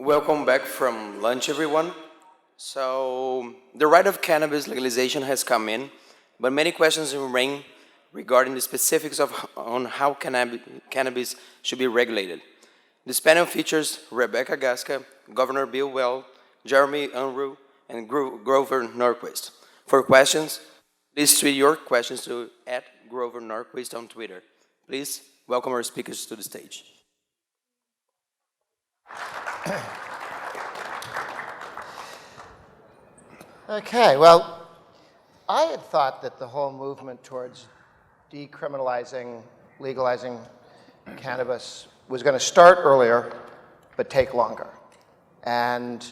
Welcome back from lunch, everyone. So, the right of cannabis legalization has come in, but many questions remain regarding the specifics on how cannabis should be regulated. This panel features Rebecca Gasca, Governor Bill Weld, Jeremy Unruh, and Grover Norquist. For questions, please tweet your questions to @GroverNorquist on Twitter. Please welcome our speakers to the stage. Okay, well, I had thought that the whole movement towards decriminalizing, legalizing cannabis was going to start earlier, but take longer. And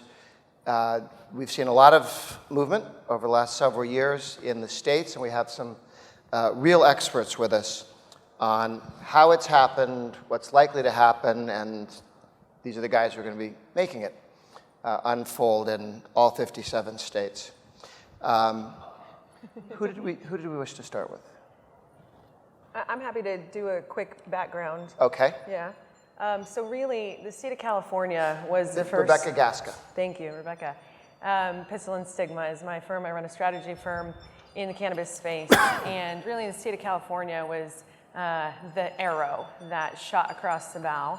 we've seen a lot of movement over the last several years in the states, and we have some real experts with us on how it's happened, what's likely to happen, and these are the guys who are going to be making it unfold in all 57 states. Who did we wish to start with? I'm happy to do a quick background. Okay. Yeah. So really, the state of California was the first. Rebecca Gasca. Thank you, Rebecca. Pistil and Stigma is my firm. I run a strategy firm in the cannabis space. And really, the state of California was the arrow that shot across the bow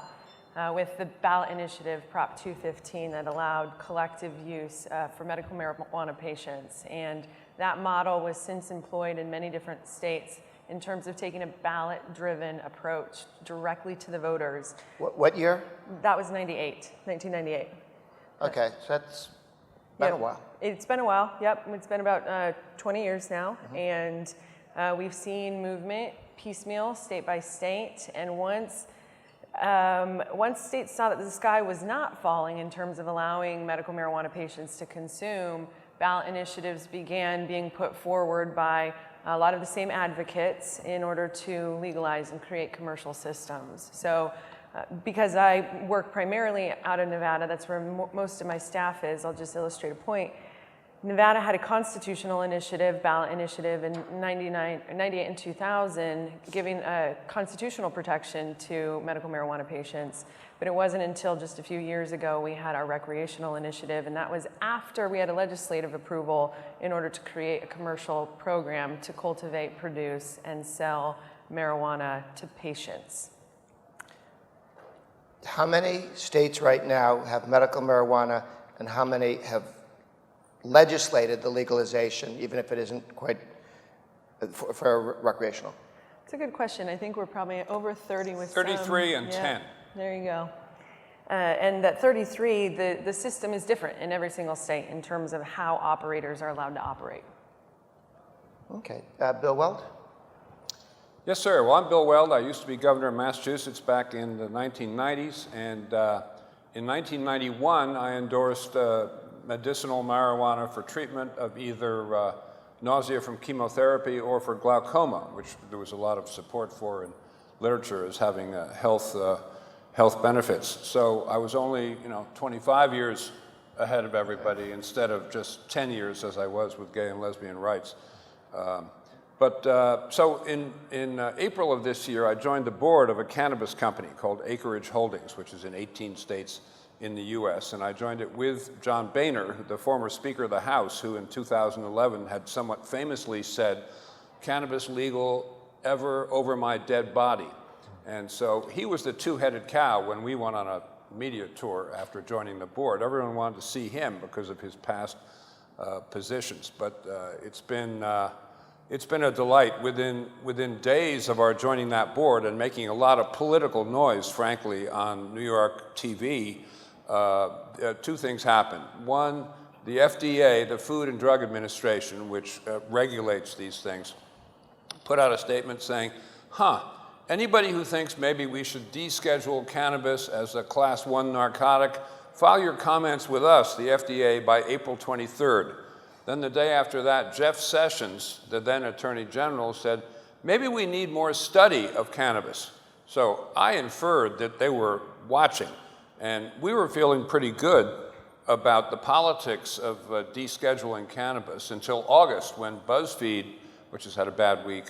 with the ballot initiative, Prop 215, that allowed collective use for medical marijuana patients. And that model was since employed in many different states in terms of taking a ballot-driven approach directly to the voters. What year? That was 1998. Okay, so that's been a while. It's been a while, yep. It's been about 20 years now. And we've seen movement piecemeal, state by state. And once states saw that the sky was not falling in terms of allowing medical marijuana patients to consume, ballot initiatives began being put forward by a lot of the same advocates in order to legalize and create commercial systems. So because I work primarily out of Nevada, that's where most of my staff is, I'll just illustrate a point. Nevada had a constitutional initiative, ballot initiative in 98 and 2000, giving constitutional protection to medical marijuana patients. But it wasn't until just a few years ago we had our recreational initiative, and that was after we had a legislative approval in order to create a commercial program to cultivate, produce, and sell marijuana to patients. How many states right now have medical marijuana, and how many have legislated the legalization, even if it isn't quite for recreational? It's a good question. I think we're probably over 30 with 33 and 10. There you go. And that 33, the system is different in every single state in terms of how operators are allowed to operate. Okay. Bill Weld? Yes, sir. Well, I'm Bill Weld. I used to be governor of Massachusetts back in the 1990s. And in 1991, I endorsed medicinal marijuana for treatment of either nausea from chemotherapy or for glaucoma, which there was a lot of support for in literature as having health benefits. So I was only 25 years ahead of everybody instead of just 10 years as I was with gay and lesbian rights. So in April of this year, I joined the board of a cannabis company called Acreage Holdings, which is in 18 states in the US, and I joined it with John Boehner, the former Speaker of the House, who in 2011 had somewhat famously said, "Cannabis legal ever over my dead body." And so he was the two-headed cow when we went on a media tour after joining the board. Everyone wanted to see him because of his past positions, but it's been a delight. Within days of our joining that board and making a lot of political noise, frankly, on New York TV, two things happened. One, the FDA, the Food and Drug Administration, which regulates these things, put out a statement saying, anybody who thinks maybe we should deschedule cannabis as a Class 1 narcotic, file your comments with us, the FDA, by April 23rd. Then the day after that, Jeff Sessions, the then Attorney General, said, maybe we need more study of cannabis. So I inferred that they were watching. And we were feeling pretty good about the politics of descheduling cannabis until August, when BuzzFeed, which has had a bad week,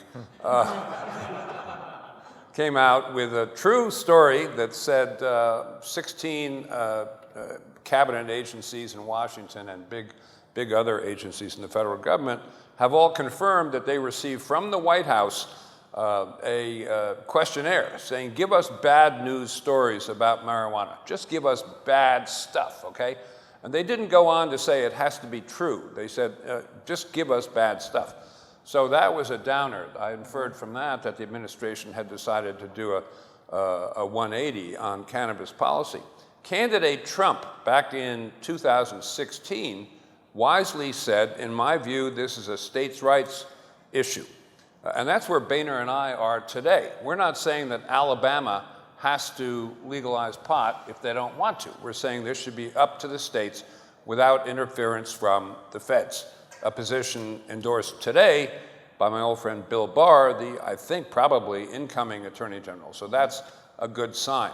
came out with a true story that said 16 cabinet agencies in Washington and big other agencies in the federal government have all confirmed that they received from the White House a questionnaire saying, give us bad news stories about marijuana. Just give us bad stuff, okay? And they didn't go on to say it has to be true. They said, just give us bad stuff. So that was a downer. I inferred from that the administration had decided to do a 180 on cannabis policy. Candidate Trump, back in 2016, wisely said, in my view, this is a states' rights issue. And that's where Boehner and I are today. We're not saying that Alabama has to legalize pot if they don't want to. We're saying this should be up to the states without interference from the feds. A position endorsed today by my old friend Bill Barr, the, I think, probably incoming Attorney General. So that's a good sign.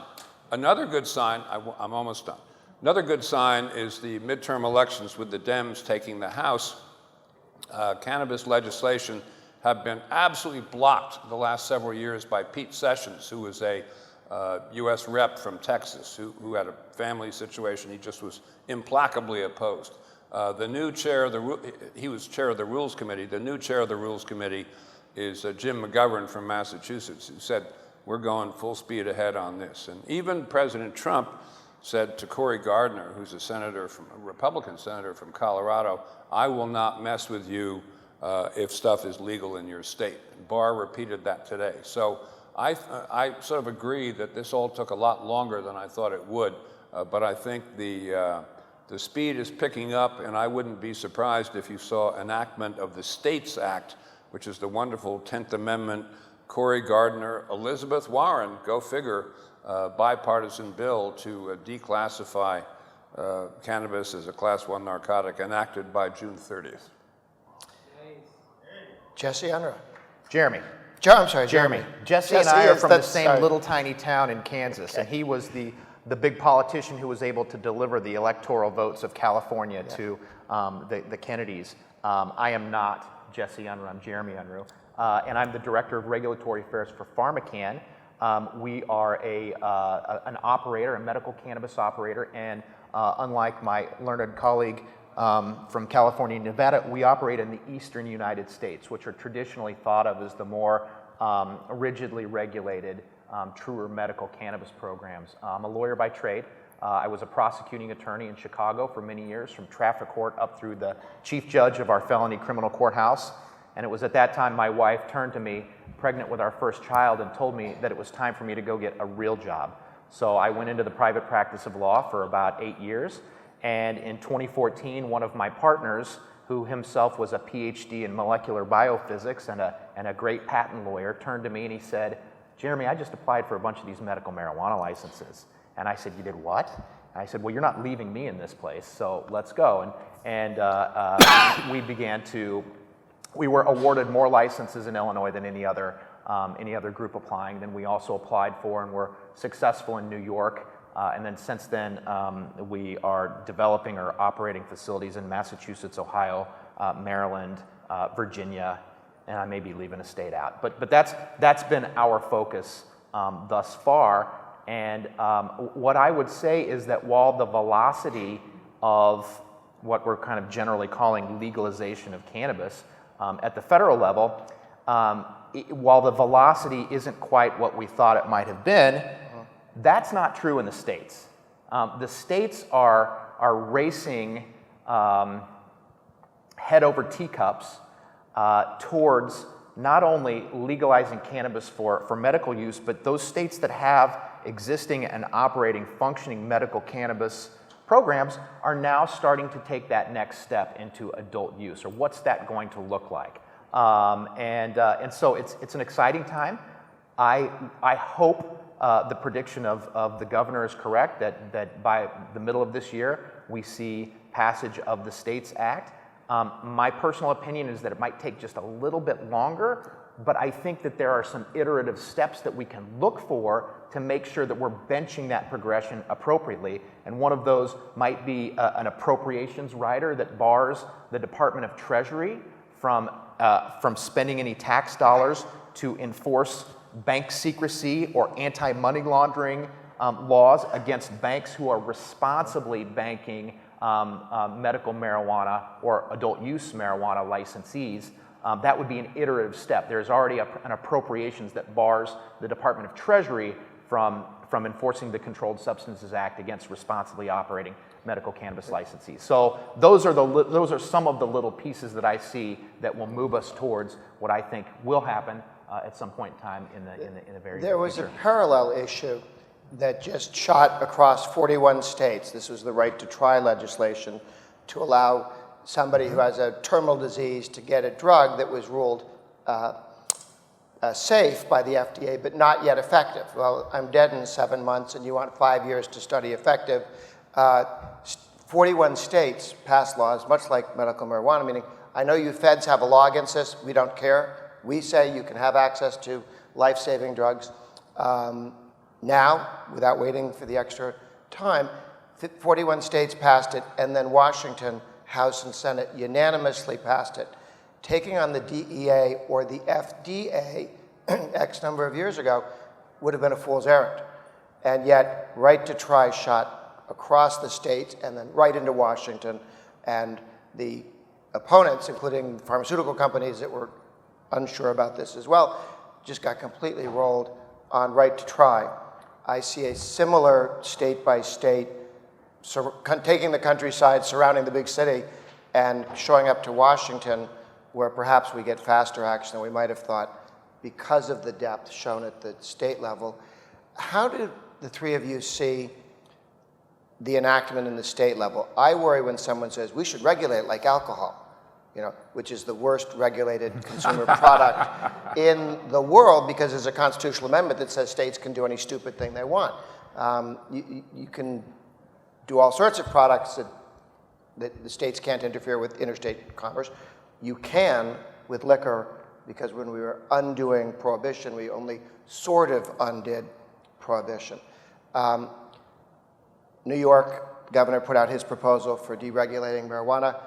Another good sign, I'm almost done. Another good sign is the midterm elections with the Dems taking the House. Cannabis legislation have been absolutely blocked the last several years by Pete Sessions, who was a U.S. rep from Texas, who had a family situation. He just was implacably opposed. The new chair of he was chair of the Rules Committee. The new chair of the Rules Committee is Jim McGovern from Massachusetts, who said, we're going full speed ahead on this. And even President Trump said to Cory Gardner, who's a Republican senator from Colorado, I will not mess with you if stuff is legal in your state. And Barr repeated that today. So I sort of agree that this all took a lot longer than I thought it would, but I think the speed is picking up, and I wouldn't be surprised if you saw enactment of the States Act, which is the wonderful 10th Amendment, Cory Gardner, Elizabeth Warren, go figure, bipartisan bill to declassify cannabis as a Class 1 narcotic, enacted by June 30th. Jesse Unruh. Jeremy. I'm sorry, Jeremy. Jesse and I are from the same little tiny town in Kansas, and he was the big politician who was able to deliver the electoral votes of California to the Kennedys. I am not Jesse Unruh, I'm Jeremy Unruh, and I'm the Director of Regulatory Affairs for PharmaCann. We are an operator, a medical cannabis operator, and unlike my learned colleague from California and Nevada, we operate in the eastern United States, which are traditionally thought of as the more rigidly regulated, truer medical cannabis programs. I'm a lawyer by trade. I was a prosecuting attorney in Chicago for many years, from traffic court up through the chief judge of our felony criminal courthouse. And it was at that time my wife turned to me, pregnant with our first child, and told me that it was time for me to go get a real job. So I went into the private practice of law for about 8 years. And in 2014, one of my partners, who himself was a PhD in molecular biophysics and a great patent lawyer, turned to me and he said, Jeremy, I just applied for a bunch of these medical marijuana licenses. And I said, you did what? And I said, well, you're not leaving me in this place, so let's go. And we were awarded more licenses in Illinois than any other group applying. Then we also applied for and were successful in New York. And then since then, we are developing or operating facilities in Massachusetts, Ohio, Maryland, Virginia, and I may be leaving a state out. But that's been our focus thus far. And what I would say is that while the velocity of what we're kind of generally calling legalization of cannabis at the federal level, while the velocity isn't quite what we thought it might have been, that's not true in the states. The states are racing head over teacups towards not only legalizing cannabis for medical use, but those states that have existing and operating functioning medical cannabis programs are now starting to take that next step into adult use, or what's that going to look like? And so it's an exciting time. I hope the prediction of the governor is correct, that by the middle of this year, we see passage of the States Act. My personal opinion is that it might take just a little bit longer, but I think that there are some iterative steps that we can look for to make sure that we're benching that progression appropriately. And one of those might be an appropriations rider that bars the Department of Treasury from spending any tax dollars to enforce bank secrecy or anti-money laundering laws against banks who are responsibly banking medical marijuana or adult use marijuana licensees. That would be an iterative step. There's already an appropriations that bars the Department of Treasury from enforcing the Controlled Substances Act against responsibly operating medical cannabis licensees. So those are some of the little pieces that I see that will move us towards what I think will happen at some point in time in the very There near was future. a parallel issue that just shot across 41 states. This was the right to try legislation to allow somebody who has a terminal disease to get a drug that was ruled safe by the FDA, but not yet effective. Well, I'm dead in 7 months, and you want 5 years to study effective. 41 states passed laws, much like medical marijuana, meaning, I know you feds have a law against this, we don't care. We say you can have access to life-saving drugs now, without waiting for the extra time. 41 states passed it, and then Washington, House and Senate unanimously passed it. Taking on the DEA or the FDA X number of years ago would have been a fool's errand. And yet, right to try shot across the states and then right into Washington. And the opponents, including pharmaceutical companies that were unsure about this as well, just got completely rolled on right to try. I see a similar state by state, taking the countryside, surrounding the big city, and showing up to Washington, where perhaps we get faster action than we might have thought because of the depth shown at the state level. How do the three of you see the enactment in the state level? I worry when someone says, we should regulate it like alcohol, which is the worst regulated consumer product in the world, because there's a constitutional amendment that says states can do any stupid thing they want. You can do all sorts of products that the states can't interfere with interstate commerce. You can with liquor, because when we were undoing prohibition, we only sort of undid prohibition. New York governor put out his proposal for deregulating marijuana,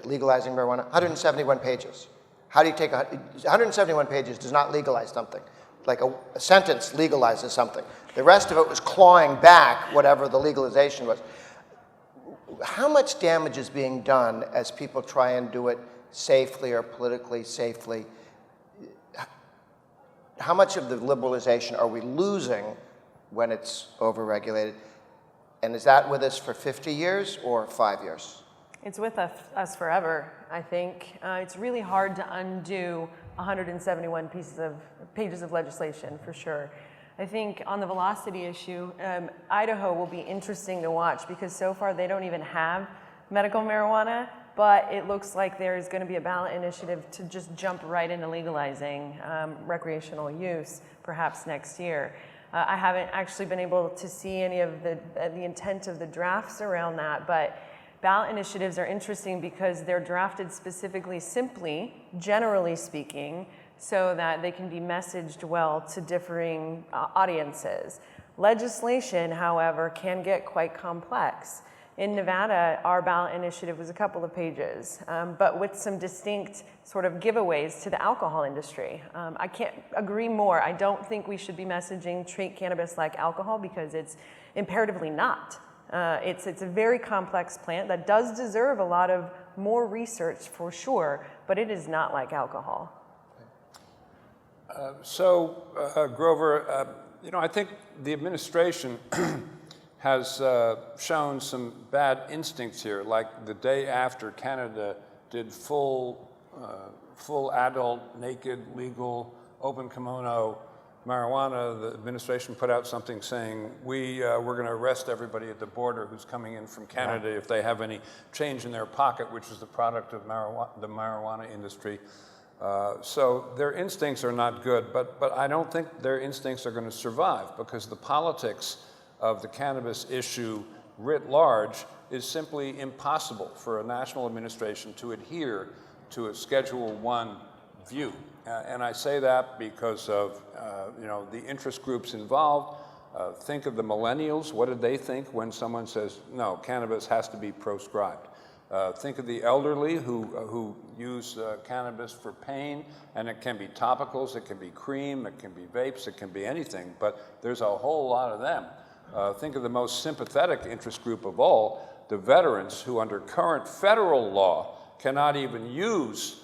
legalizing marijuana, 171 pages. How do you take 171 pages does not legalize something. Like a sentence legalizes something. The rest of it was clawing back whatever the legalization was. How much damage is being done as people try and do it safely or politically safely? How much of the liberalization are we losing when it's overregulated? And is that with us for 50 years or 5 years? It's with us forever, I think. It's really hard to undo 171 pages of legislation, for sure. I think on the velocity issue, Idaho will be interesting to watch, because so far they don't even have medical marijuana, but it looks like there's going to be a ballot initiative to just jump right into legalizing recreational use, perhaps next year. I haven't actually been able to see any of the intent of the drafts around that, but ballot initiatives are interesting because they're drafted specifically, simply, generally speaking, so that they can be messaged well to differing audiences. Legislation, however, can get quite complex. In Nevada, our ballot initiative was a couple of pages, but with some distinct sort of giveaways to the alcohol industry. I can't agree more. I don't think we should be messaging treat cannabis like alcohol, because it's imperatively not. It's a very complex plant that does deserve a lot of more research for sure, but it is not like alcohol. Grover, I think the administration has shown some bad instincts here, like the day after Canada did full adult, naked, legal, open kimono marijuana, the administration put out something saying, we're going to arrest everybody at the border who's coming in from Canada if they have any change in their pocket, which is the product of the marijuana industry. So their instincts are not good, but I don't think their instincts are going to survive, because the politics of the cannabis issue writ large is simply impossible for a national administration to adhere to a Schedule I view. And I say that because of the interest groups involved. Think of the millennials. What did they think when someone says, no, cannabis has to be proscribed? Think of the elderly who use cannabis for pain, and it can be topicals, it can be cream, it can be vapes, it can be anything, but there's a whole lot of them. Think of the most sympathetic interest group of all, the veterans who under current federal law cannot even use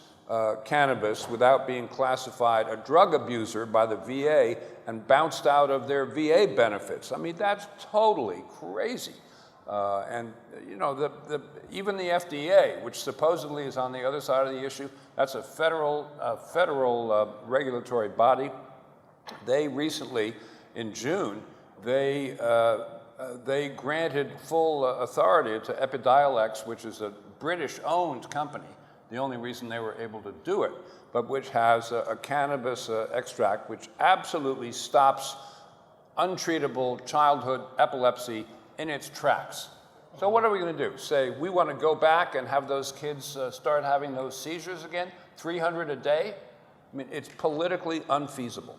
cannabis without being classified a drug abuser by the VA and bounced out of their VA benefits. I mean, that's totally crazy. And you know, even the FDA, which supposedly is on the other side of the issue, that's a federal regulatory body. They recently, in June, they granted full authority to Epidiolex, which is a British-owned company, the only reason they were able to do it, but which has a cannabis extract which absolutely stops untreatable childhood epilepsy in its tracks. So what are we going to do? Say we want to go back and have those kids start having those seizures again, 300 a day? I mean, it's politically unfeasible.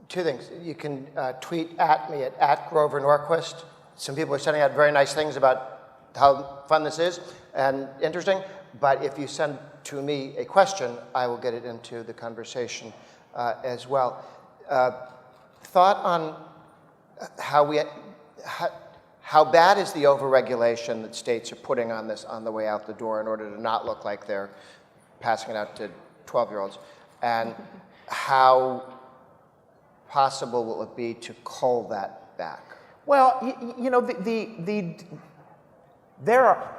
Two things. You can tweet at me at Grover Norquist. Some people are sending out very nice things about how fun this is and interesting. But if you send to me a question, I will get it into the conversation as well. Thought on how bad is the overregulation that states are putting on this on the way out the door in order to not look like they're passing it out to 12-year-olds, and how possible will it be to cull that back? Well, you know, there are,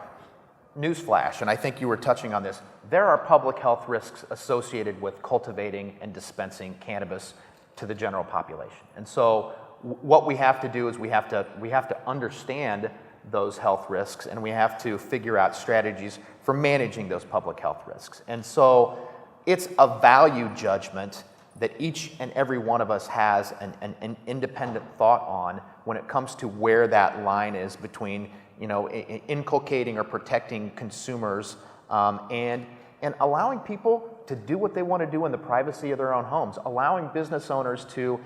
newsflash, and I think you were touching on this, there are public health risks associated with cultivating and dispensing cannabis to the general population. And so what we have to do is we have to understand those health risks, and we have to figure out strategies for managing those public health risks. And so it's a value judgment that each and every one of us has an independent thought on when it comes to where that line is between, you know, inculcating or protecting consumers and allowing people to do what they want to do in the privacy of their own homes, allowing business owners to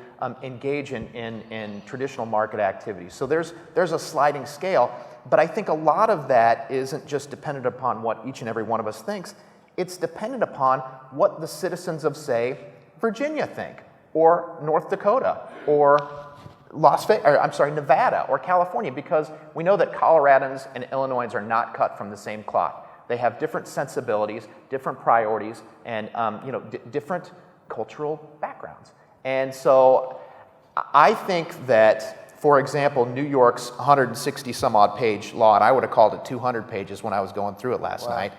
engage in traditional market activities. So there's a sliding scale, but I think a lot of that isn't just dependent upon what each and every one of us thinks. It's dependent upon what the citizens of, say, Virginia think, or North Dakota, or Nevada, or California, because we know that Coloradans and Illinoisans are not cut from the same cloth. They have different sensibilities, different priorities, and different cultural backgrounds. And so I think that, for example, New York's 160 some odd page law, and I would have called it 200 pages when I was going through it last night,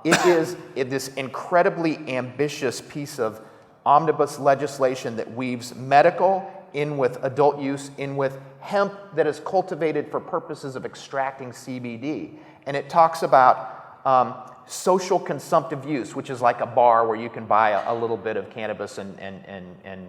it is this incredibly ambitious piece of omnibus legislation that weaves medical in with adult use, in with hemp that is cultivated for purposes of extracting CBD. And it talks about social consumptive use, which is like a bar where you can buy a little bit of cannabis and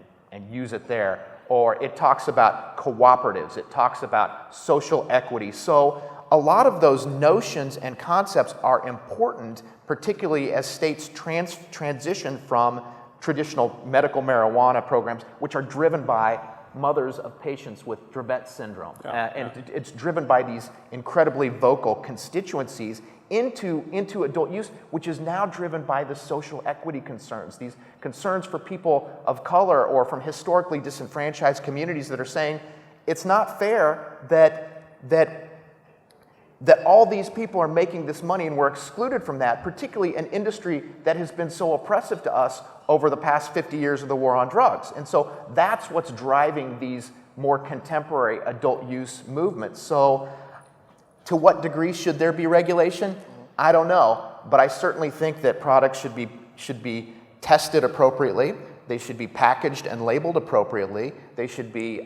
use it there. Or it talks about cooperatives. It talks about social equity. So a lot of those notions and concepts are important, particularly as states transition from traditional medical marijuana programs, which are driven by mothers of patients with Dravet syndrome. It's driven by these incredibly vocal constituencies into adult use, which is now driven by the social equity concerns, these concerns for people of color or from historically disenfranchised communities that are saying it's not fair that all these people are making this money and we're excluded from that, particularly an industry that has been so oppressive to us over the past 50 years of the war on drugs. And so that's what's driving these more contemporary adult use movements. So to what degree should there be regulation? I don't know, but I certainly think that products should be tested appropriately. They should be packaged and labeled appropriately. They should be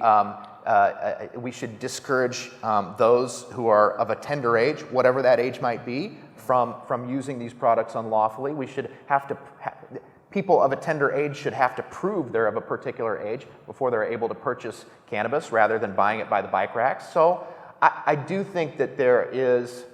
we should discourage those who are of a tender age, whatever that age might be, from using these products unlawfully. We should have to, people of a tender age should have to prove they're of a particular age before they're able to purchase cannabis rather than buying it by the bike racks. So I do think that there is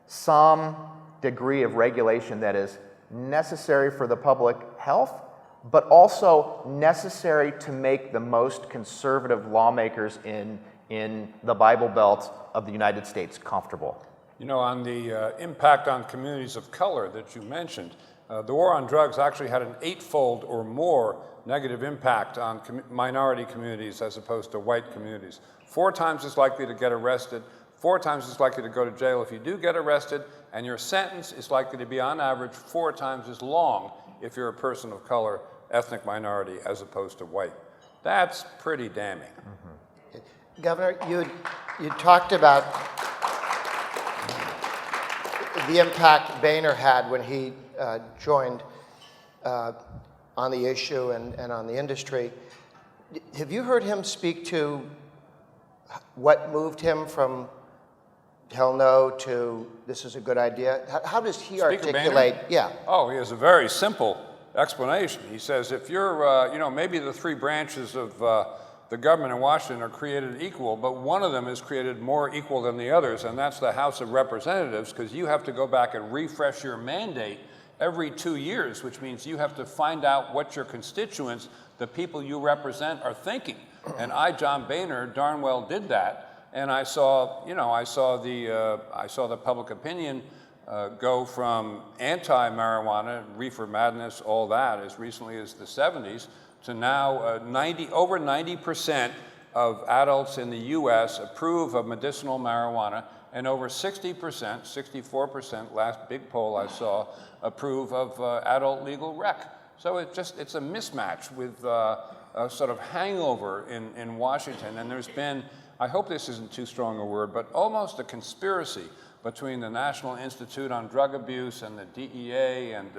some degree of regulation that is necessary for the public health, but also necessary to make the most conservative lawmakers in in the Bible Belt of the United States comfortable? You know, on the impact on communities of color that you mentioned, the war on drugs actually had an 8-fold or more negative impact on minority communities as opposed to white communities. 4 times as likely to get arrested, 4 times as likely to go to jail if you do get arrested, and your sentence is likely to be on average 4 times as long if you're a person of color, ethnic minority, as opposed to white. That's pretty damning. Mm-hmm. Governor, you talked about the impact Boehner had when he joined on the issue and on the industry. Have you heard him speak to what moved him from hell no to this is a good idea? How does he articulate? Yeah. Oh, he has a very simple explanation. He says if you're, you know, maybe the 3 branches of the government in Washington are created equal, but one of them is created more equal than the others, and that's the House of Representatives, because you have to go back and refresh your mandate every 2 years, which means you have to find out what your constituents, the people you represent, are thinking. And I, John Boehner, darn well did that. And I saw, you know, I saw the public opinion go from anti-marijuana, reefer madness, all that, as recently as the 70s, to now over 90% of adults in the U.S. approve of medicinal marijuana, and over 60%, 64%, last big poll I saw, approve of adult legal rec. So it's a mismatch with a sort of hangover in Washington, and there's been, I hope this isn't too strong a word, but almost a conspiracy between the National Institute on Drug Abuse and the DEA and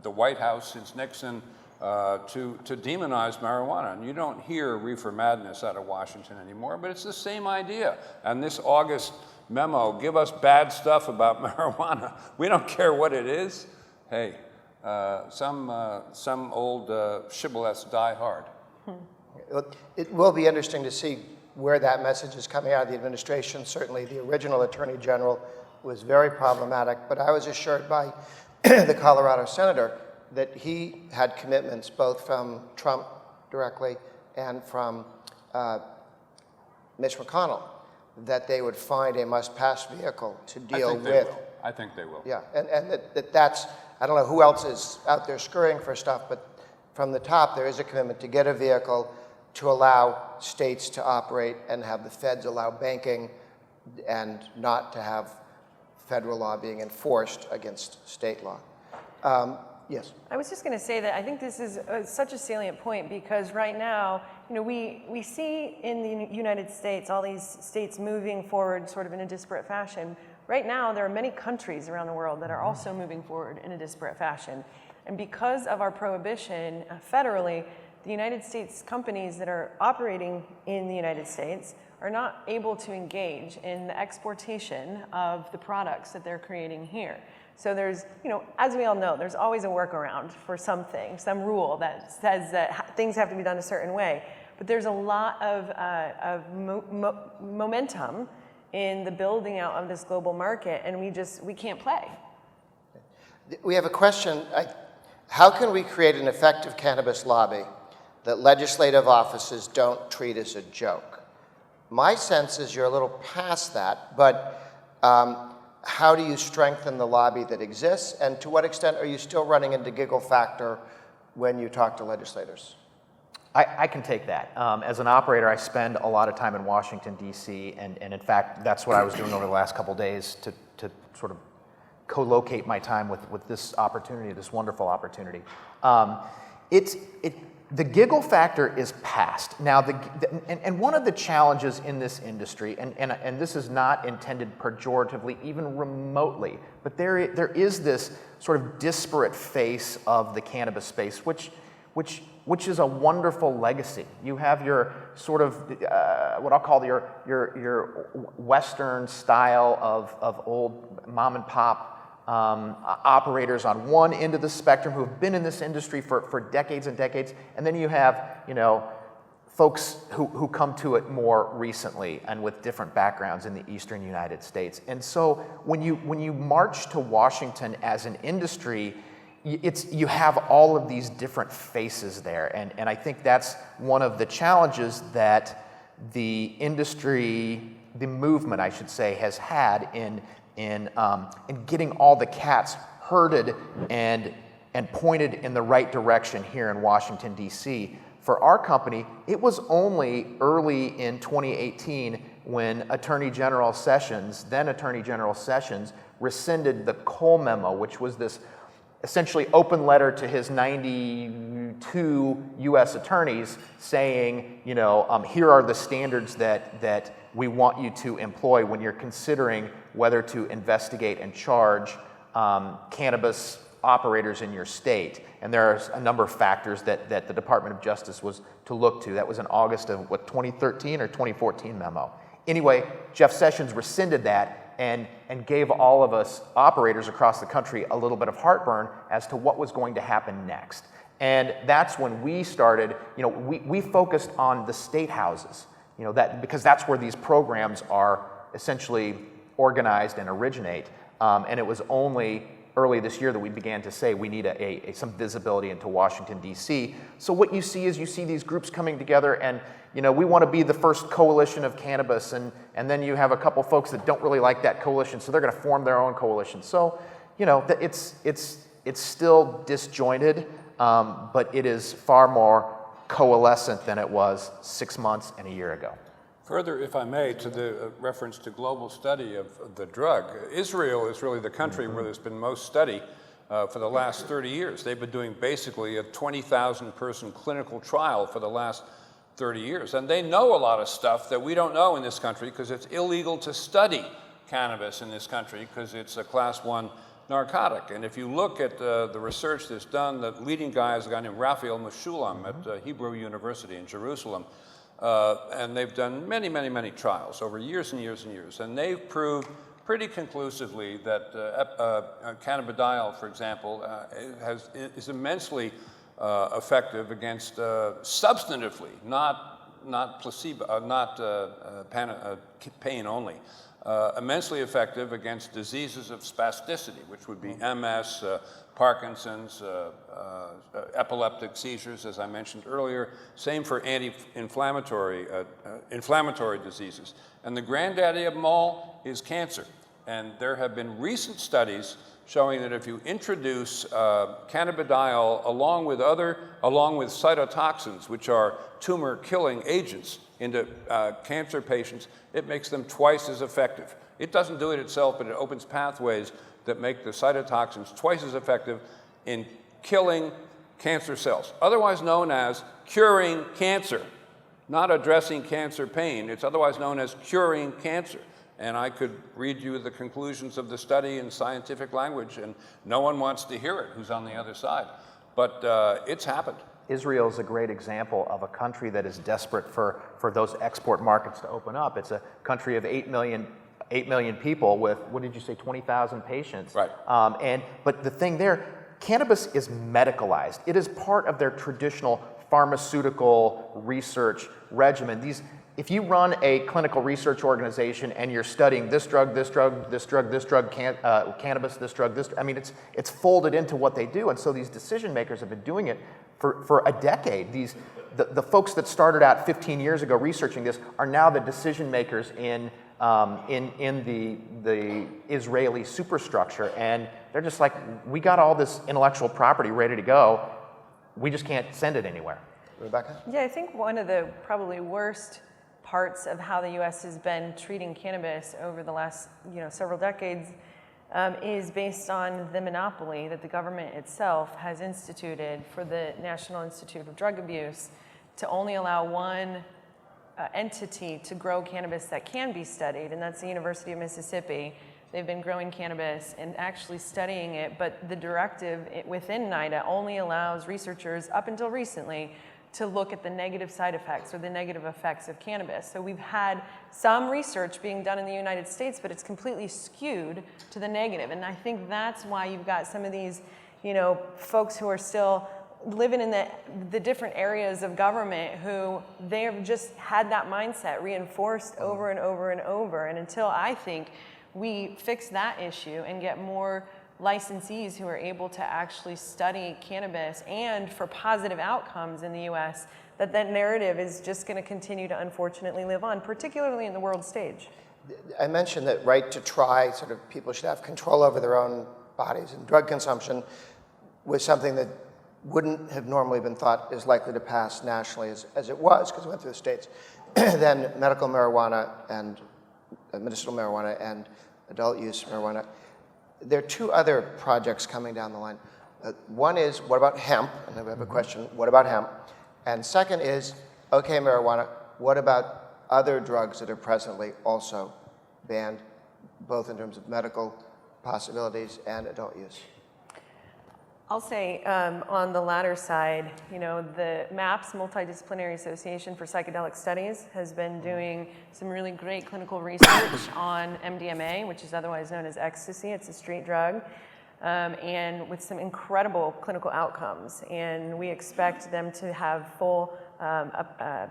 the White House since Nixon to demonize marijuana. And you don't hear reefer madness out of Washington anymore, but it's the same idea. And this August memo, give us bad stuff about marijuana. We don't care what it is. Hey, some old shibboleths die hard. It will be interesting to see where that message is coming out of the administration. Certainly the original Attorney General was very problematic, but I was assured by the Colorado Senator that he had commitments both from Trump directly and from Mitch McConnell that they would find a must-pass vehicle to deal with. I think they will. Yeah, and that's, I don't know who else is out there scurrying for stuff, but from the top there is a commitment to get a vehicle to allow states to operate and have the feds allow banking and not to have federal law being enforced against state law. Yes. I was just going to say that I think this is such a salient point because right now, you know, we see in the United States all these states moving forward sort of in a disparate fashion. Right now, there are many countries around the world that are also moving forward in a disparate fashion. And because of our prohibition federally, the United States companies that are operating in the United States are not able to engage in the exportation of the products that they're creating here. So there's, you know, as we all know, there's always a workaround for something, some rule that says that things have to be done a certain way. But there's a lot of momentum in the building out of this global market, and we can't play. We have a question. How can we create an effective cannabis lobby that legislative offices don't treat as a joke? My sense is you're a little past that, but how do you strengthen the lobby that exists, and to what extent are you still running into giggle factor when you talk to legislators? I can take that. As an operator, I spend a lot of time in Washington, D.C., and in fact, that's what I was doing over the last couple of days to sort of co-locate my time with this opportunity, this wonderful opportunity. The giggle factor is past. Now, and one of the challenges in this industry, and this is not intended pejoratively, even remotely, but there is this sort of disparate face of the cannabis space, which is a wonderful legacy. You have your sort of what I'll call your Western style of old mom and pop operators on one end of the spectrum who have been in this industry for decades and decades, and then you have, you know, folks who come to it more recently and with different backgrounds in the eastern United States. And so when you march to Washington as an industry, you have all of these different faces there, and I think that's one of the challenges that the industry, the movement, I should say, has had in getting all the cats herded and pointed in the right direction here in Washington, D.C. For our company, it was only early in 2018 when then Attorney General Sessions, rescinded the Cole memo, which was this essentially open letter to his 92 U.S. attorneys saying, you know, here are the standards that we want you to employ when you're considering whether to investigate and charge cannabis operators in your state. And there are a number of factors that the Department of Justice was to look to. That was in August of, 2013 or 2014 memo. Anyway, Jeff Sessions rescinded that and gave all of us operators across the country a little bit of heartburn as to what was going to happen next. And that's when we started, you know, we focused on the state houses, you know, because that's where these programs are essentially organized and originate. And it was only early this year that we began to say we need some visibility into Washington, D.C. So what you see is these groups coming together and, you know, we want to be the first coalition of cannabis, and then you have a couple folks that don't really like that coalition, so they're going to form their own coalition. So, you know, it's still disjointed, but it is far more coalescent than it was 6 months and a year ago. Further, if I may, to the reference to global study of the drug, Israel is really the country where there's been most study for the last 30 years. They've been doing basically a 20,000 person clinical trial for the last 30 years. And they know a lot of stuff that we don't know in this country because it's illegal to study cannabis in this country because it's a class 1 narcotic. And if you look at the research that's done, the leading guy is a guy named Raphael Meshulam at Hebrew University in Jerusalem. And they've done many, many, many trials over years and years and years. And they've proved pretty conclusively that cannabidiol, for example, is immensely effective against substantively, not placebo, not pain only, immensely effective against diseases of spasticity, which would be MS, Parkinson's, epileptic seizures, as I mentioned earlier. Same for anti-inflammatory inflammatory diseases. And the granddaddy of them all is cancer. And there have been recent studies showing that if you introduce cannabidiol along with cytotoxins, which are tumor-killing agents, into cancer patients, it makes them twice as effective. It doesn't do it itself, but it opens pathways that make the cytotoxins twice as effective in killing cancer cells, otherwise known as curing cancer, not addressing cancer pain. It's otherwise known as curing cancer. And I could read you the conclusions of the study in scientific language, and no one wants to hear it who's on the other side. But it's happened. Israel is a great example of a country that is desperate for those export markets to open up. It's a country of 8 million people with, what did you say, 20,000 patients. Right. But the thing there, cannabis is medicalized. It is part of their traditional pharmaceutical research regimen. If you run a clinical research organization and you're studying this drug, this drug, this drug, this drug, cannabis, this drug, this, I mean, it's folded into what they do. And so these decision makers have been doing it for a decade. The folks that started out 15 years ago researching this are now the decision makers in the Israeli superstructure, and they're just like, we got all this intellectual property ready to go, we just can't send it anywhere. Rebecca? Yeah, I think one of the probably worst parts of how the U.S. has been treating cannabis over the last several decades is based on the monopoly that the government itself has instituted for the National Institute of Drug Abuse to only allow one entity to grow cannabis that can be studied, and that's the University of Mississippi. They've been growing cannabis and actually studying it, but the directive within NIDA only allows researchers, up until recently, to look at the negative side effects or the negative effects of cannabis. So we've had some research being done in the United States, but it's completely skewed to the negative. And I think that's why you've got some of these, folks who are still living in the different areas of government who they have just had that mindset reinforced over and over and over. And until I think we fix that issue and get more licensees who are able to actually study cannabis and for positive outcomes in the US, that narrative is just going to continue to unfortunately live on, particularly in the world stage. I mentioned that right to try, sort of people should have control over their own bodies, and drug consumption was something that wouldn't have normally been thought is likely to pass nationally as it was, because it went through the states. Then medical marijuana and medicinal marijuana and adult use marijuana. There are two other projects coming down the line. One is, what about hemp? And then we have a question, what about hemp? And second is, okay, marijuana, what about other drugs that are presently also banned, both in terms of medical possibilities and adult use? I'll say on the latter side, the MAPS, Multidisciplinary Association for Psychedelic Studies, has been doing some really great clinical research on MDMA, which is otherwise known as ecstasy. It's a street drug, and with some incredible clinical outcomes. And we expect them to have full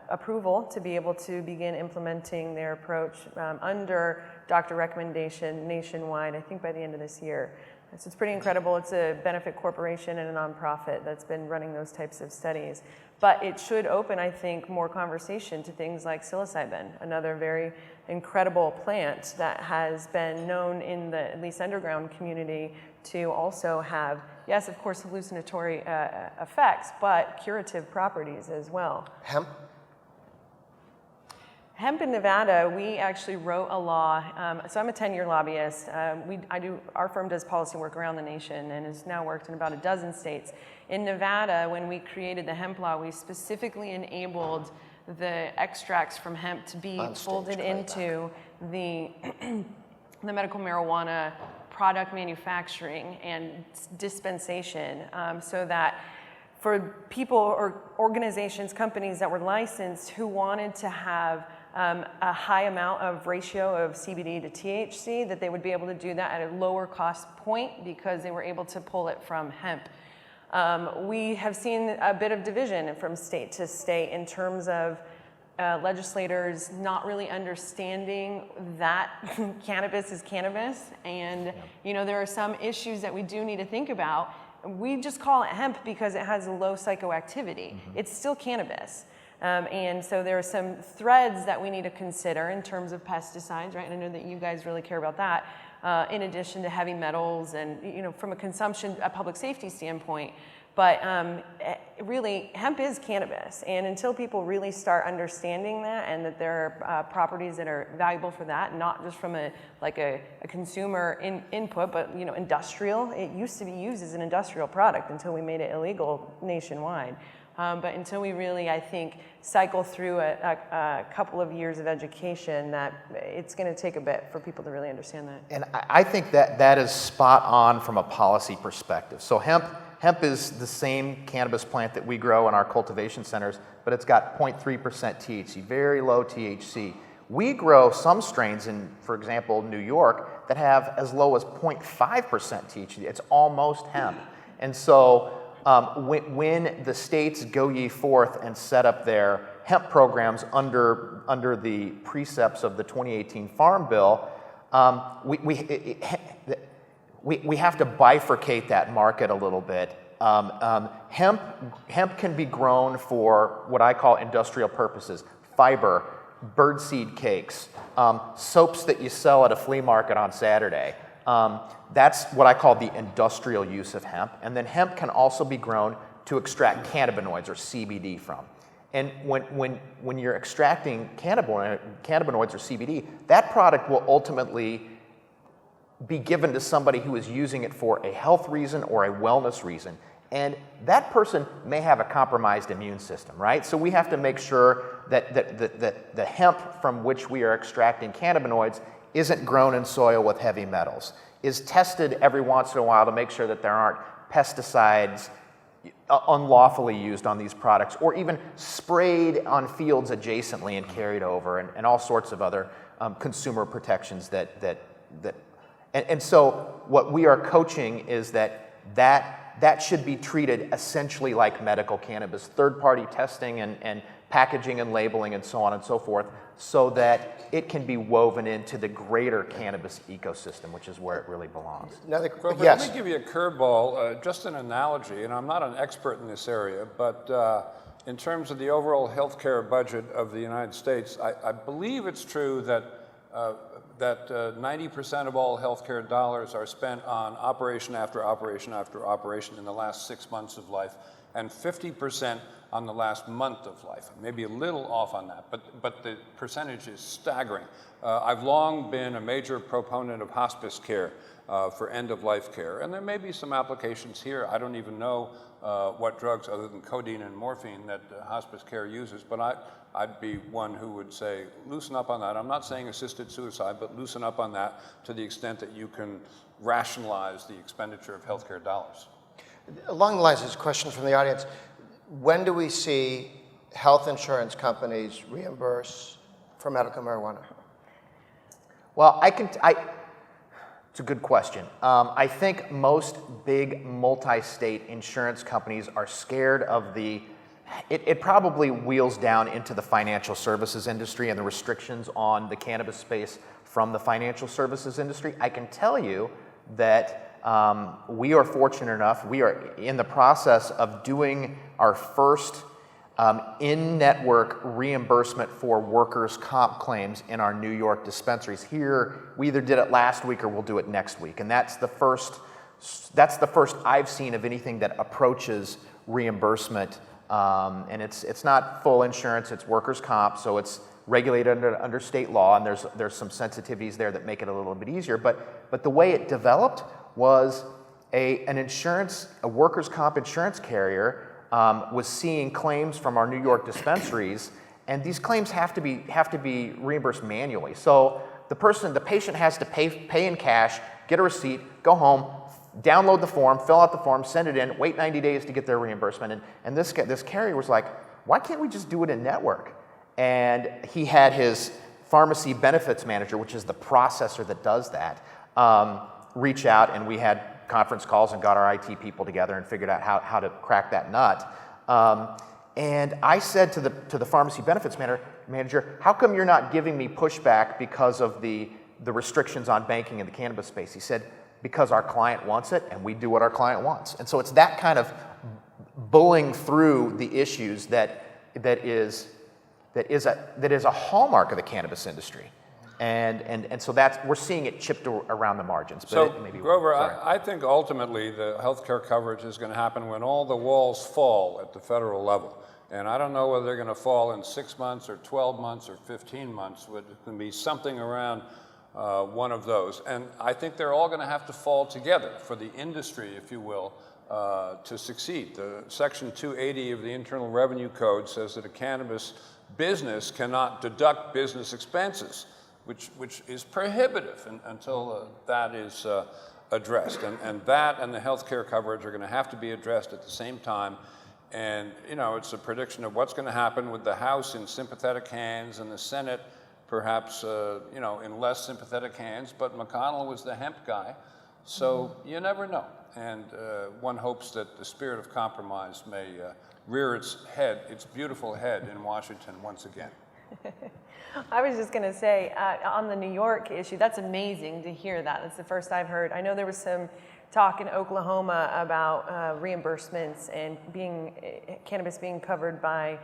approval to be able to begin implementing their approach under doctor recommendation nationwide, I think by the end of this year. So it's pretty incredible. It's a benefit corporation and a nonprofit that's been running those types of studies. But it should open, I think, more conversation to things like psilocybin, another very incredible plant that has been known in the, at least underground community, to also have, yes, of course, hallucinatory effects, but curative properties as well. Hemp? Hemp in Nevada, we actually wrote a law. So I'm a 10-year lobbyist. Our firm does policy work around the nation and has now worked in about a dozen states. In Nevada, when we created the hemp law, we specifically enabled the extracts from hemp to be folded into the medical marijuana product manufacturing and dispensation, so that for people or organizations, companies that were licensed who wanted to have a high amount of ratio of CBD to THC, that they would be able to do that at a lower cost point because they were able to pull it from hemp. We have seen a bit of division from state to state in terms of legislators not really understanding that cannabis is cannabis, and there are some issues that we do need to think about. We just call it hemp because it has a low psychoactivity. It's still cannabis. And so there are some threads that we need to consider in terms of pesticides, right? And I know that you guys really care about that, in addition to heavy metals and, from a public safety standpoint. But really, hemp is cannabis. And until people really start understanding that, and that there are properties that are valuable for that, not just from a consumer input, but industrial. It used to be used as an industrial product until we made it illegal nationwide. But until we really, I think, cycle through a couple of years of education, that it's going to take a bit for people to really understand that. And I think that is spot on from a policy perspective. So hemp is the same cannabis plant that we grow in our cultivation centers, but it's got 0.3% THC, very low THC. We grow some strains in, for example, New York, that have as low as 0.5% THC. It's almost hemp. And so when the states go ye forth and set up their hemp programs under the precepts of the 2018 Farm Bill, we have to bifurcate that market a little bit. Hemp can be grown for what I call industrial purposes: fiber, birdseed cakes, soaps that you sell at a flea market on Saturday. That's what I call the industrial use of hemp. And then hemp can also be grown to extract cannabinoids, or CBD, from. And when you're extracting cannabinoids or CBD, that product will ultimately be given to somebody who is using it for a health reason or a wellness reason. And that person may have a compromised immune system, right? So we have to make sure that the hemp from which we are extracting cannabinoids isn't grown in soil with heavy metals, is tested every once in a while to make sure that there aren't pesticides unlawfully used on these products, or even sprayed on fields adjacently and carried over, and all sorts of other consumer protections and so what we are coaching is that should be treated essentially like medical cannabis. Third-party testing and packaging and labeling and so on and so forth, so that it can be woven into the greater cannabis ecosystem, which is where it really belongs. Grover, Yes. let me give you a curveball, just an analogy, and I'm not an expert in this area, but in terms of the overall healthcare budget of the United States, I believe it's true that 90% of all healthcare dollars are spent on operation after operation after operation in the last 6 months of life, and 50% on the last month of life. Maybe a little off on that, but the percentage is staggering. I've long been a major proponent of hospice care for end-of-life care, and there may be some applications here. I don't even know what drugs other than codeine and morphine that hospice care uses, but I'd be one who would say, loosen up on that. I'm not saying assisted suicide, but loosen up on that to the extent that you can rationalize the expenditure of healthcare dollars. Along the lines of this question from the audience, when do we see health insurance companies reimburse for medical marijuana? Well, it's a good question. I think most big multi-state insurance companies are scared of it probably wheels down into the financial services industry and the restrictions on the cannabis space from the financial services industry. I can tell you that we are fortunate enough, we are in the process of doing our first in-network reimbursement for workers' comp claims in our New York dispensaries. Here, we either did it last week or we'll do it next week. And that's the first I've seen of anything that approaches reimbursement. And it's not full insurance, it's workers' comp, so it's regulated under state law, and there's some sensitivities there that make it a little bit easier. But the way it developed was a workers' comp insurance carrier was seeing claims from our New York dispensaries, and these claims have to be reimbursed manually. So the patient has to pay in cash, get a receipt, go home, download the form, fill out the form, send it in, wait 90 days to get their reimbursement. And this carrier was like, why can't we just do it in network? And he had his pharmacy benefits manager, which is the processor that does that, reach out, and we had conference calls and got our IT people together and figured out how to crack that nut. And I said to the pharmacy benefits manager, how come you're not giving me pushback because of the restrictions on banking in the cannabis space? He said, because our client wants it and we do what our client wants. And so it's that kind of bullying through the issues that is a hallmark of the cannabis industry. And so we're seeing it chipped around the margins. But So, Grover, I think ultimately the healthcare coverage is going to happen when all the walls fall at the federal level. And I don't know whether they're going to fall in 6 months or 12 months or 15 months. It can be something around one of those. And I think they're all going to have to fall together for the industry, if you will, to succeed. The Section 280 of the Internal Revenue Code says that a cannabis business cannot deduct business expenses, which is prohibitive until that is addressed. And that and the health care coverage are going to have to be addressed at the same time. And, it's a prediction of what's going to happen with the House in sympathetic hands and the Senate perhaps, in less sympathetic hands. But McConnell was the hemp guy, so you never know. And one hopes that the spirit of compromise may rear its beautiful head in Washington once again. I was just going to say, on the New York issue, that's amazing to hear that. That's the first I've heard. I know there was some talk in Oklahoma about reimbursements and cannabis being covered by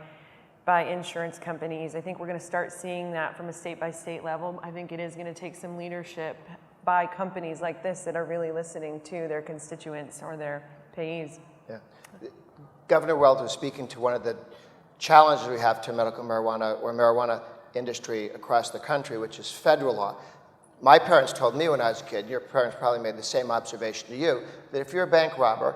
insurance companies. I think we're going to start seeing that from a state-by-state level. I think it is going to take some leadership by companies like this that are really listening to their constituents or their payees. Yeah. Governor Weld was speaking to one of the challenges we have to medical marijuana or marijuana industry across the country, which is federal law. My parents told me when I was a kid, your parents probably made the same observation to you, that if you're a bank robber,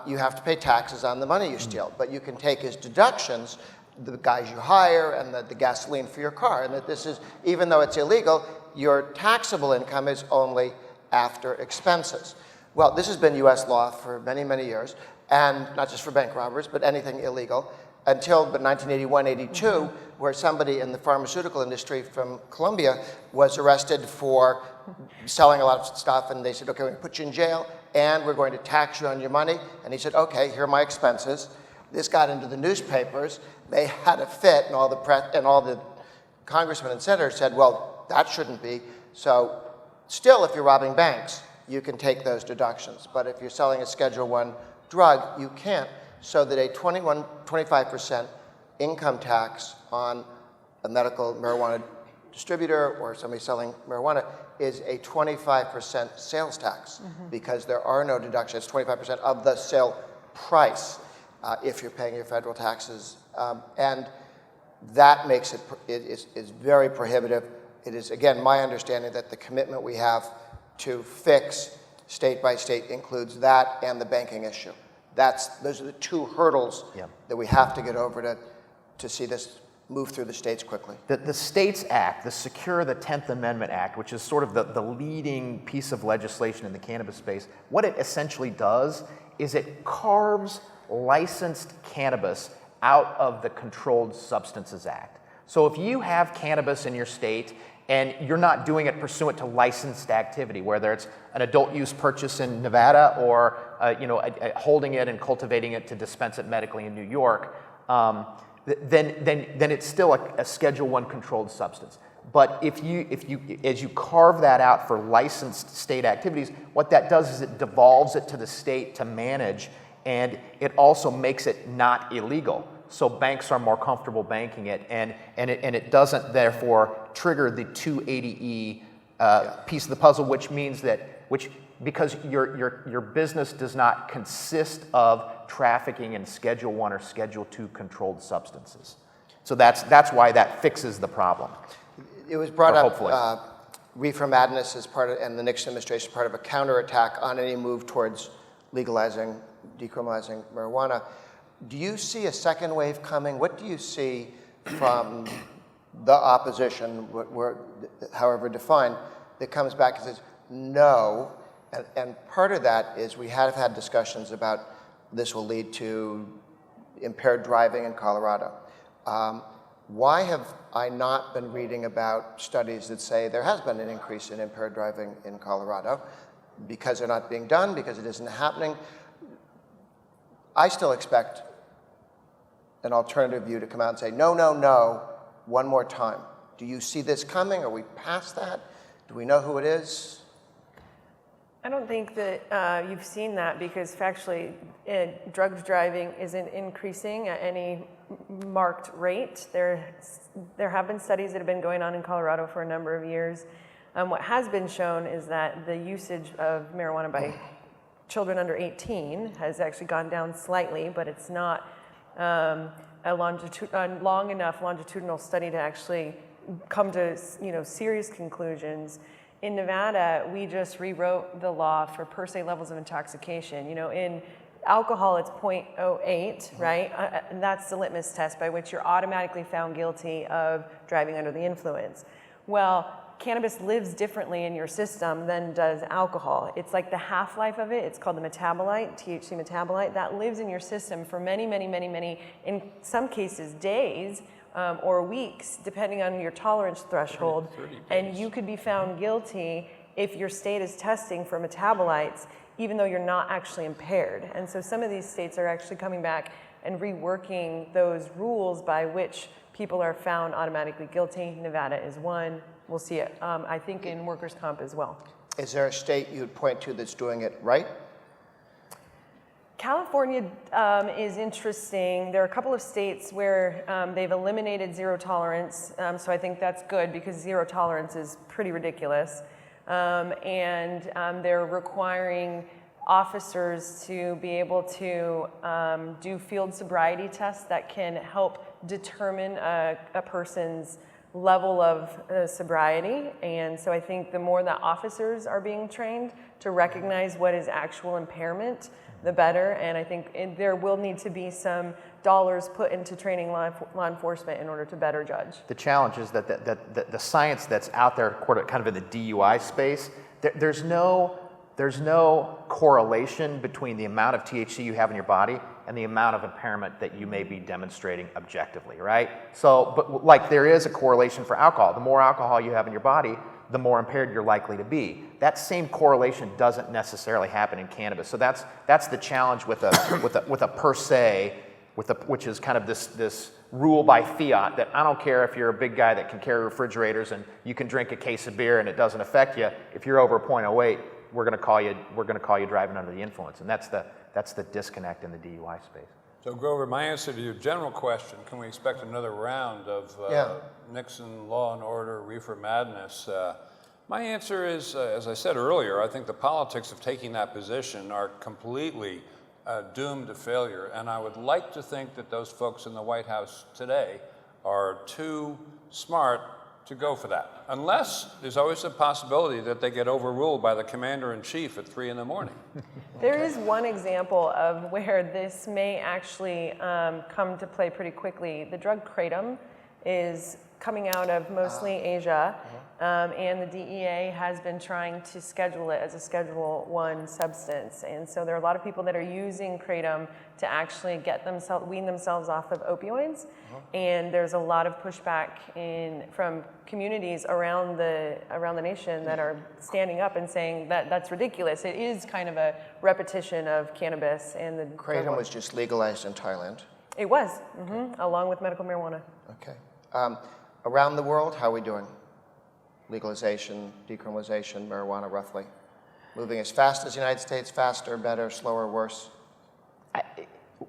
you have to pay taxes on the money you steal, but you can take as deductions the guys you hire and the gasoline for your car, and that this is, even though it's illegal, your taxable income is only after expenses. Well, this has been US law for many, many years, and not just for bank robbers, but anything illegal, until 1981-82, where somebody in the pharmaceutical industry from Colombia was arrested for selling a lot of stuff, and they said, okay, we're going to put you in jail, and we're going to tax you on your money. And he said, okay, here are my expenses. This got into the newspapers. They had a fit, and all the press and all the congressmen and senators said, well, that shouldn't be. So still, if you're robbing banks, you can take those deductions. But if you're selling a Schedule I drug, you can't. So that a 25% income tax on a medical marijuana distributor or somebody selling marijuana is a 25% sales tax because there are no deductions. 25% of the sale price if you're paying your federal taxes. And that makes it is very prohibitive. It is, again, my understanding that the commitment we have to fix state by state includes that and the banking issue. Those are the two hurdles that we have to get over to see this move through the states quickly. The States Act, the Secure the 10th Amendment Act, which is sort of the leading piece of legislation in the cannabis space, what it essentially does is it carves licensed cannabis out of the Controlled Substances Act. So if you have cannabis in your state and you're not doing it pursuant to licensed activity, whether it's an adult use purchase in Nevada or holding it and cultivating it to dispense it medically in New York, then it's still a Schedule I controlled substance. But if you as you carve that out for licensed state activities, what that does is it devolves it to the state to manage, and it also makes it not illegal. So banks are more comfortable banking it, and it doesn't therefore trigger the 280E piece of the puzzle, which means that because your business does not consist of trafficking in Schedule I or Schedule II controlled substances. So that's why that fixes the problem. It was brought up, hopefully. Reefer Madness is part of, and the Nixon administration is part of a counterattack on any move towards legalizing, decriminalizing marijuana. Do you see a second wave coming? What do you see from the opposition, however defined, that comes back and says, no, and part of that is we have had discussions about this will lead to impaired driving in Colorado. Why have I not been reading about studies that say there has been an increase in impaired driving in Colorado? Because they're not being done, because it isn't happening. I still expect an alternative view to come out and say, no, no, no, one more time. Do you see this coming? Are we past that? Do we know who it is? I don't think that you've seen that because factually drug driving isn't increasing at any marked rate. There have been studies that have been going on in Colorado for a number of years. What has been shown is that the usage of marijuana by children under 18 has actually gone down slightly, but it's not a long enough longitudinal study to actually come to serious conclusions. In Nevada, we just rewrote the law for per se levels of intoxication. In alcohol, it's 0.08, right? And that's the litmus test by which you're automatically found guilty of driving under the influence. Well, cannabis lives differently in your system than does alcohol. It's like the half-life of it. It's called the metabolite, THC metabolite. That lives in your system for many, many, many, many, in some cases, days, or weeks, depending on your tolerance threshold. 30 days. And you could be found guilty if your state is testing for metabolites, even though you're not actually impaired. And so some of these states are actually coming back and reworking those rules by which people are found automatically guilty. Nevada is one. We'll see it, I think, in workers' comp as well. Is there a state you'd point to that's doing it right? California is interesting. There are a couple of states where they've eliminated zero tolerance, so I think that's good because zero tolerance is pretty ridiculous. And they're requiring officers to be able to do field sobriety tests that can help determine a person's level of sobriety. And so I think the more that officers are being trained to recognize what is actual impairment, the better. And I think there will need to be some dollars put into training law enforcement in order to better judge. The challenge is that the science that's out there, kind of in the DUI space, there's no correlation between the amount of THC you have in your body and the amount of impairment that you may be demonstrating objectively, right? So, but like there is a correlation for alcohol. The more alcohol you have in your body, the more impaired you're likely to be. That same correlation doesn't necessarily happen in cannabis. So that's the challenge with a per se which is kind of this rule by fiat that I don't care if you're a big guy that can carry refrigerators and you can drink a case of beer and it doesn't affect you. If you're over 0.08, we're going to call you driving under the influence, and that's the disconnect in the DUI space. So Grover, my answer to your general question, can we expect another round of Nixon law and order reefer madness? My answer is, as I said earlier, I think the politics of taking that position are completely doomed to failure, and I would like to think that those folks in the White House today are too smart to go for that, unless there's always a possibility that they get overruled by the commander-in-chief at 3 in the morning. There is one example of where this may actually come to play pretty quickly. The drug kratom is coming out of mostly Asia, and the DEA has been trying to schedule it as a Schedule I substance. And so there are a lot of people that are using kratom to actually wean themselves off of opioids. And there's a lot of pushback from communities around the nation that are standing up and saying that that's ridiculous. It is kind of a repetition of cannabis and the Kratom was just legalized in Thailand. It was, along with medical marijuana. Okay. Around the world, how are we doing? Legalization, decriminalization, marijuana, roughly. Moving as fast as the United States, faster, better, slower, worse?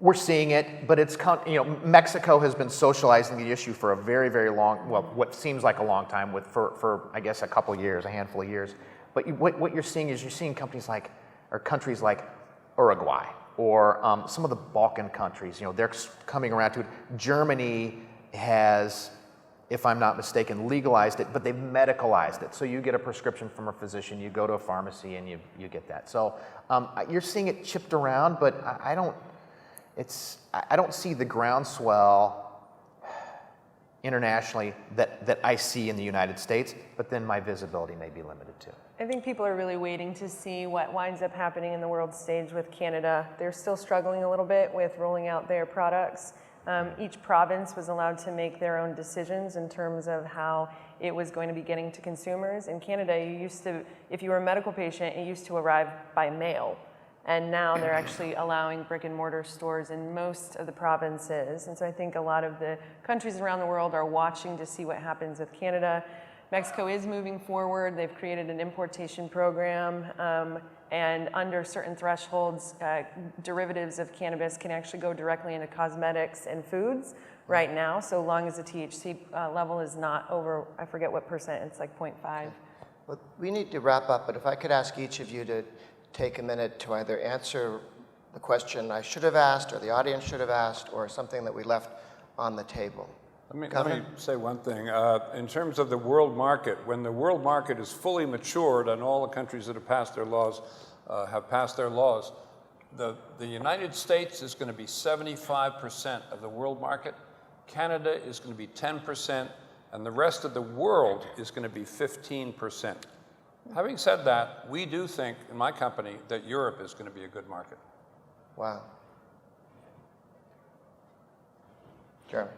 We're seeing it, but it's, Mexico has been socializing the issue for a very, very long, well, what seems like a long time, for I guess a couple years, a handful of years. But what you're seeing is you're seeing countries like Uruguay, or some of the Balkan countries, they're coming around to it. Germany has, if I'm not mistaken, legalized it, but they've medicalized it. So you get a prescription from a physician, you go to a pharmacy, and you get that. So you're seeing it chipped around, but I don't see the groundswell internationally that I see in the United States, but then my visibility may be limited too. I think people are really waiting to see what winds up happening in the world stage with Canada. They're still struggling a little bit with rolling out their products. Each province was allowed to make their own decisions in terms of how it was going to be getting to consumers. In Canada, if you were a medical patient, it used to arrive by mail. And now they're actually allowing brick and mortar stores in most of the provinces. And so I think a lot of the countries around the world are watching to see what happens with Canada. Mexico is moving forward. They've created an importation program. And under certain thresholds, derivatives of cannabis can actually go directly into cosmetics and foods right now, so long as the THC level is not over, I forget what percent, it's like 0.5. Well, we need to wrap up, but if I could ask each of you to take a minute to either answer the question I should have asked, or the audience should have asked, or something that we left on the table. Let me say one thing. In terms of the world market, when the world market is fully matured and all the countries that have passed their laws, the United States is going to be 75% of the world market, Canada is going to be 10%, and the rest of the world is going to be 15%. Having said that, we do think in my company that Europe is going to be a good market. Wow. Jeremy.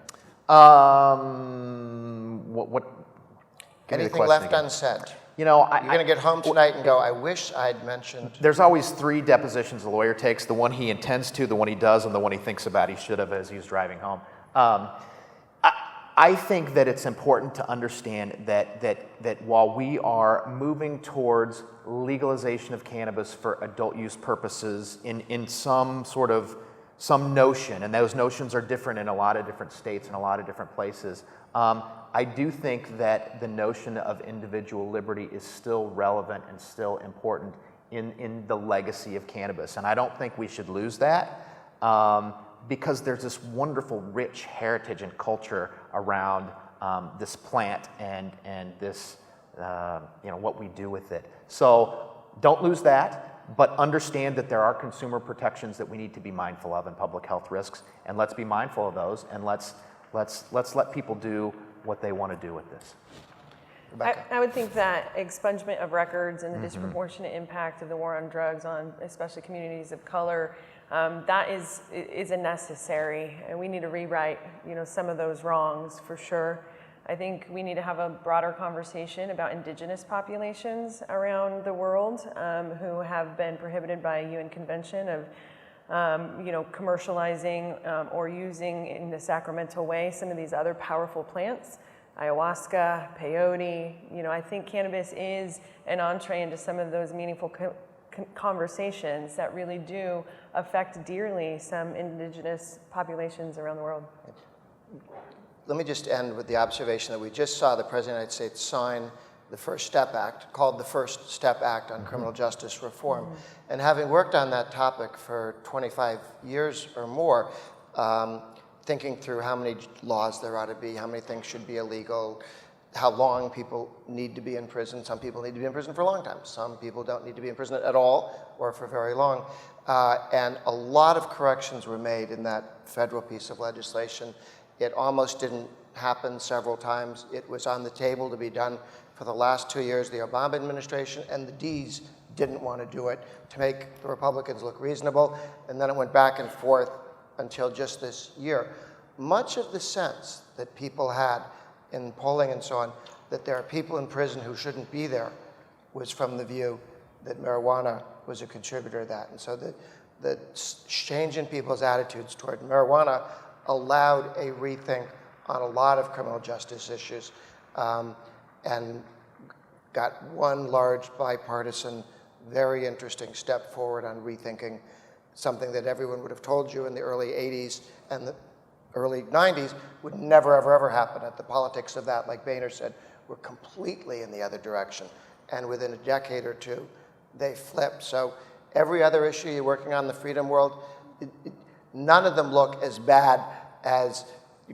Anything left unsaid? You're going to get home tonight and go, I wish I'd mentioned. There's always 3 depositions a lawyer takes: the one he intends to, the one he does, and the one he thinks about he should have as he's driving home. I think that it's important to understand that while we are moving towards legalization of cannabis for adult use purposes in some notion, and those notions are different in a lot of different states and a lot of different places, I do think that the notion of individual liberty is still relevant and still important in the legacy of cannabis. And I don't think we should lose that because there's this wonderful, rich heritage and culture around this plant and this, what we do with it. So don't lose that. But understand that there are consumer protections that we need to be mindful of and public health risks, and let's be mindful of those, and let's let people do what they want to do with this. I would think that expungement of records and the disproportionate impact of the war on drugs on especially communities of color, that is a necessary, and we need to rewrite some of those wrongs for sure. I think we need to have a broader conversation about indigenous populations around the world who have been prohibited by a UN convention of commercializing or using in the sacramental way some of these other powerful plants, ayahuasca, peyote. I think cannabis is an entree into some of those meaningful conversations that really do affect dearly some indigenous populations around the world. Let me just end with the observation that we just saw the President of the United States sign the First Step Act, called the First Step Act on Criminal Justice Reform. And having worked on that topic for 25 years or more, thinking through how many laws there ought to be, how many things should be illegal, how long people need to be in prison. Some people need to be in prison for a long time. Some people don't need to be in prison at all or for very long. And a lot of corrections were made in that federal piece of legislation. It almost didn't happen several times. It was on the table to be done for the last 2 years. The Obama administration and the Ds didn't want to do it to make the Republicans look reasonable. And then it went back and forth until just this year. Much of the sense that people had in polling and so on, that there are people in prison who shouldn't be there, was from the view that marijuana was a contributor to that. And so the change in people's attitudes toward marijuana allowed a rethink on a lot of criminal justice issues, and got one large bipartisan, very interesting step forward on rethinking something that everyone would have told you in the early 80s and the early 90s would never, ever, ever happen. At the politics of that, like Boehner said, were completely in the other direction. And within a decade or two, they flipped. So every other issue you're working on in the freedom world, none of them look as bad as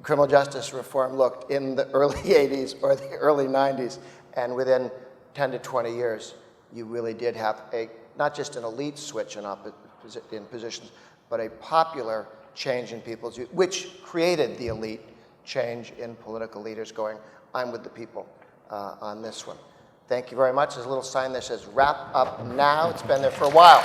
criminal justice reform looked in the early 80s or the early 90s. And within 10 to 20 years, you really did have not just an elite switch in positions, but a popular change in people's view, which created the elite change in political leaders going, I'm with the people on this one. Thank you very much. There's a little sign that says wrap up now. It's been there for a while.